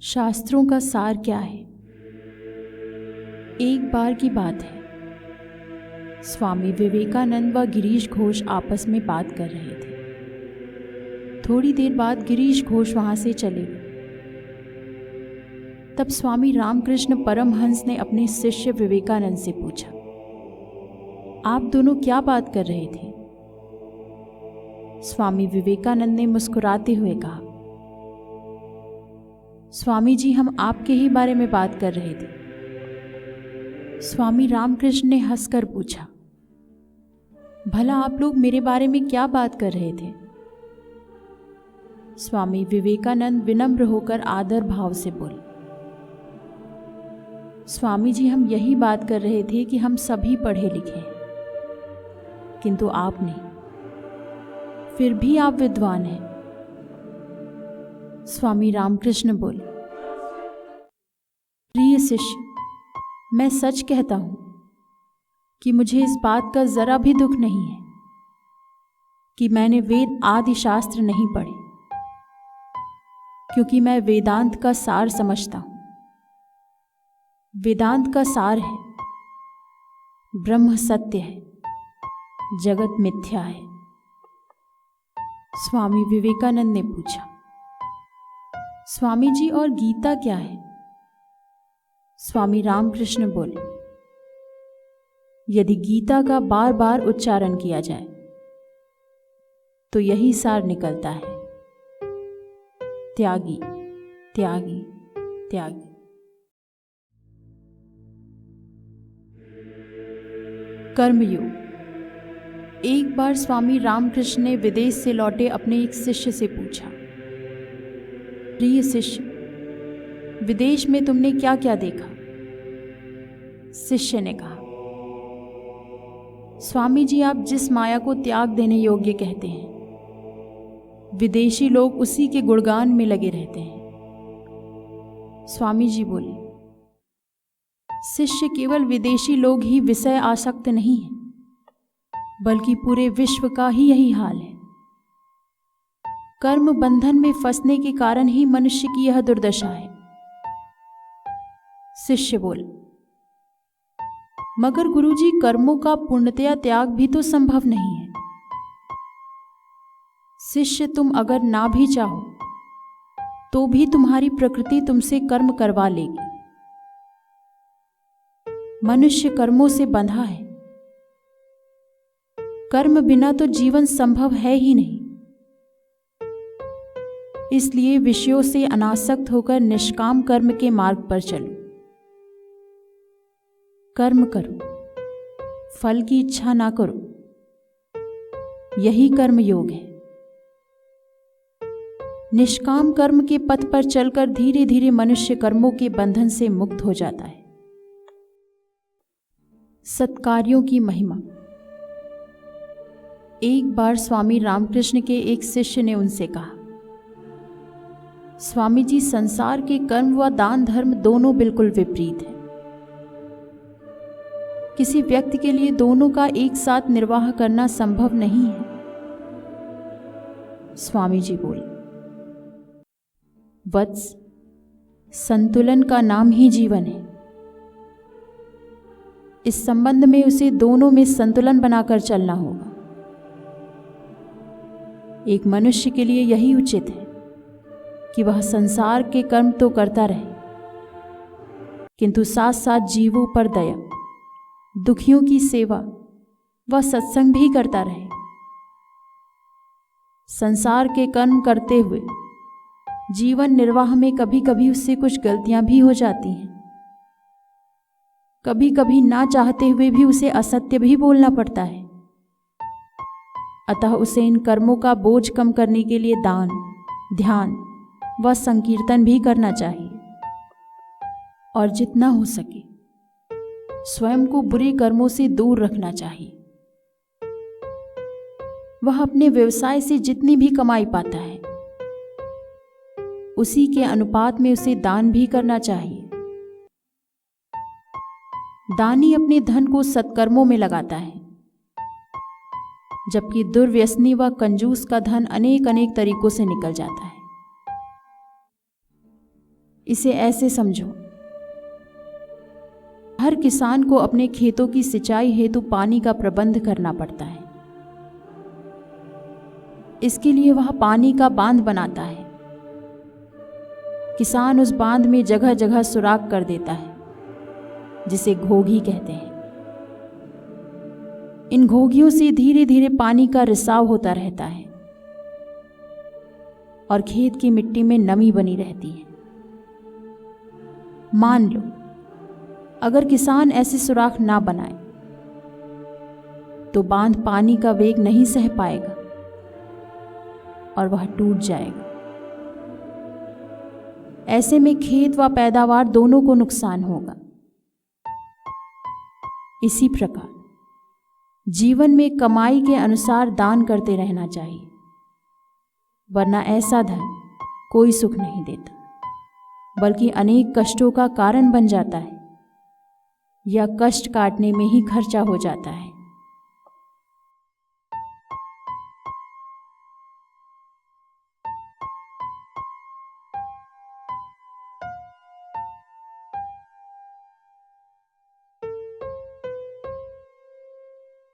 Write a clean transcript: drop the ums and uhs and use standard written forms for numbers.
शास्त्रों का सार क्या है। एक बार की बात है, स्वामी विवेकानंद व गिरीश घोष आपस में बात कर रहे थे। थोड़ी देर बाद गिरीश घोष वहां से चले गए। तब स्वामी रामकृष्ण परमहंस ने अपने शिष्य विवेकानंद से पूछा, आप दोनों क्या बात कर रहे थे। स्वामी विवेकानंद ने मुस्कुराते हुए कहा, स्वामी जी, हम आपके ही बारे में बात कर रहे थे। स्वामी रामकृष्ण ने हंसकर पूछा, भला आप लोग मेरे बारे में क्या बात कर रहे थे। स्वामी विवेकानंद विनम्र होकर आदर भाव से बोले, स्वामी जी, हम यही बात कर रहे थे कि हम सभी पढ़े लिखे हैं, किंतु आप नहीं, फिर भी आप विद्वान हैं। स्वामी रामकृष्ण बोले, प्रिय शिष्य, मैं सच कहता हूं कि मुझे इस बात का जरा भी दुख नहीं है कि मैंने वेद आदि शास्त्र नहीं पढ़े, क्योंकि मैं वेदांत का सार समझता हूं। वेदांत का सार है, ब्रह्म सत्य है, जगत मिथ्या है। स्वामी विवेकानंद ने पूछा, स्वामी जी, और गीता क्या है। स्वामी रामकृष्ण बोले, यदि गीता का बार बार उच्चारण किया जाए तो यही सार निकलता है, त्यागी त्यागी त्यागी। कर्मयोग। एक बार स्वामी रामकृष्ण ने विदेश से लौटे अपने एक शिष्य से पूछा, प्रिय शिष्य, विदेश में तुमने क्या क्या देखा। शिष्य ने कहा, स्वामी जी, आप जिस माया को त्याग देने योग्य कहते हैं, विदेशी लोग उसी के गुणगान में लगे रहते हैं। स्वामी जी बोले, शिष्य, केवल विदेशी लोग ही विषय आसक्त नहीं है, बल्कि पूरे विश्व का ही यही हाल है। कर्म बंधन में फंसने के कारण ही मनुष्य की यह दुर्दशा है। शिष्य बोले, मगर गुरुजी, कर्मों का पूर्णतया त्याग भी तो संभव नहीं है। शिष्य, तुम अगर ना भी चाहो तो भी तुम्हारी प्रकृति तुमसे कर्म करवा लेगी। मनुष्य कर्मों से बंधा है, कर्म बिना तो जीवन संभव है ही नहीं। इसलिए विषयों से अनासक्त होकर निष्काम कर्म के मार्ग पर चलो। कर्म करो, फल की इच्छा ना करो, यही कर्म योग है। निष्काम कर्म के पथ पर चलकर धीरे धीरे मनुष्य कर्मों के बंधन से मुक्त हो जाता है। सत्कार्यों की महिमा। एक बार स्वामी रामकृष्ण के एक शिष्य ने उनसे कहा, स्वामी जी, संसार के कर्म व दान धर्म दोनों बिल्कुल विपरीत हैं। किसी व्यक्ति के लिए दोनों का एक साथ निर्वाह करना संभव नहीं है। स्वामी जी बोले, वत्स, संतुलन का नाम ही जीवन है। इस संबंध में उसे दोनों में संतुलन बनाकर चलना होगा। एक मनुष्य के लिए यही उचित है कि वह संसार के कर्म तो करता रहे, किंतु साथ साथ जीवों पर दया, दुखियों की सेवा व सत्संग भी करता रहे। संसार के कर्म करते हुए जीवन निर्वाह में कभी कभी उससे कुछ गलतियां भी हो जाती हैं। कभी कभी ना चाहते हुए भी उसे असत्य भी बोलना पड़ता है। अतः उसे इन कर्मों का बोझ कम करने के लिए दान, ध्यान व संकीर्तन भी करना चाहिए, और जितना हो सके स्वयं को बुरे कर्मों से दूर रखना चाहिए। वह अपने व्यवसाय से जितनी भी कमाई पाता है, उसी के अनुपात में उसे दान भी करना चाहिए। दानी अपने धन को सत्कर्मों में लगाता है, जबकि दुर्व्यसनी व कंजूस का धन अनेक अनेक तरीकों से निकल जाता है। इसे ऐसे समझो, हर किसान को अपने खेतों की सिंचाई हेतु पानी का प्रबंध करना पड़ता है। इसके लिए वह पानी का बांध बनाता है। किसान उस बांध में जगह जगह सुराख कर देता है, जिसे घोगी कहते हैं। इन घोगियों से धीरे धीरे पानी का रिसाव होता रहता है और खेत की मिट्टी में नमी बनी रहती है। मान लो अगर किसान ऐसे सुराख ना बनाए तो बांध पानी का वेग नहीं सह पाएगा और वह टूट जाएगा। ऐसे में खेत व पैदावार दोनों को नुकसान होगा। इसी प्रकार जीवन में कमाई के अनुसार दान करते रहना चाहिए, वरना ऐसा धन कोई सुख नहीं देता, बल्कि अनेक कष्टों का कारण बन जाता है या कष्ट काटने में ही खर्चा हो जाता है।